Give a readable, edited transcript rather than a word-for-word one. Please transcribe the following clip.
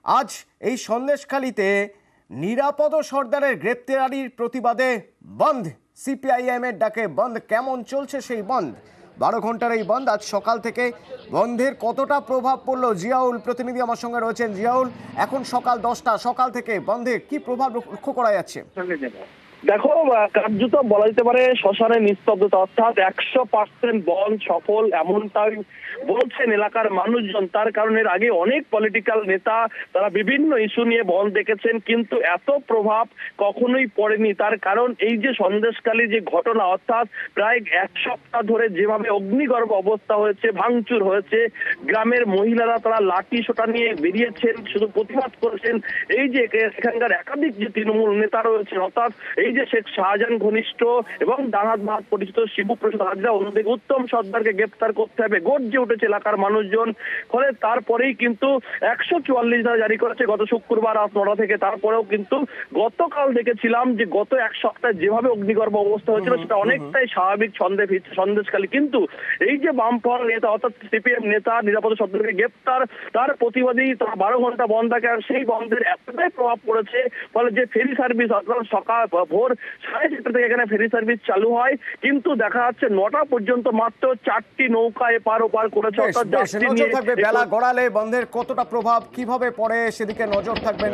আজ এই সন্দেশখালীতে নিরাপদ সর্দারের গ্রেপ্তারির প্রতিবাদে বন্ধ, সিপিআইএম এর ডাকে বন্ধ। কেমন চলছে সেই বন্ধ? 12 ঘন্টার এই বন্ধ, আজ সকাল থেকে বন্ধের কতটা প্রভাব পড়লো? জিয়াউল প্রতিনিধি আমার সঙ্গে রয়েছেন। জিয়াউল, এখন সকাল 10টা, সকাল থেকে বন্ধের কি প্রভাব লক্ষ্য করা যাচ্ছে? দেখো, কার্যত বলা যেতে পারে শ্মশানের নিস্তব্ধতা, অর্থাৎ 100% বন্ধ সফল, এমনটাই বলছেন এলাকার মানুষজন। তার কারণে এর আগে অনেক পলিটিক্যাল নেতা তারা বিভিন্ন ইস্যু নিয়ে বন্ধ দেখেছেন, কিন্তু এত প্রভাব কখনোই পড়েনি। তার কারণ এই যে সন্দেশখালী যে ঘটনা, অর্থাৎ প্রায় 1 সপ্তাহ ধরে যেভাবে অগ্নিগর্ভ অবস্থা হয়েছে, ভাঙচুর হয়েছে, গ্রামের মহিলারা তারা লাঠি সোটা নিয়ে বেরিয়েছেন, শুধু প্রতিবাদ করেছেন। এই যে এখানকার একাধিক যে তৃণমূল নেতা রয়েছেন, অর্থাৎ এই যে শেখ শাহজাহান ঘনিষ্ঠ এবং ডানহাত বাহাত পরিচিত শিবু প্রসাদ হাজরা, অন্যদিকে উত্তম সর্দারকে গ্রেপ্তার করতে হবে, গর্জে উঠেছে এলাকার মানুষজন। ফলে তারপরেই কিন্তু 144 ধারা জারি করেছে গত শুক্রবার রাত 9টা থেকে। তারপরেও কিন্তু গতকাল দেখেছিলাম যে গত 1 সপ্তাহে যেভাবে অগ্নিগর্ভ অবস্থা হয়েছিল সেটা অনেকটাই স্বাভাবিক ছন্দে ফিরছে সন্দেশখালী। কিন্তু এই যে বামফ্রন্ট নেতা অর্থাৎ সিপিএম নেতা নিরাপদ সর্দারকে গ্রেপ্তার, তার প্রতিবাদেই তারা 12 ঘন্টা বন্ধ থাকে। আর সেই বন্ধের এতটাই প্রভাব পড়েছে, ফলে যে ফেরি সার্ভিস অর্থাৎ সকাল ভোর 4:30 থেকে এখানে ফেরি সার্ভিস চালু হয়, কিন্তু দেখা যাচ্ছে 9টা পর্যন্ত মাত্র 4টি নৌকা এপার ওপার করেছে। বেলা গড়ালে বন্ধের কতটা প্রভাব কিভাবে পড়ে সেদিকে নজর থাকবে।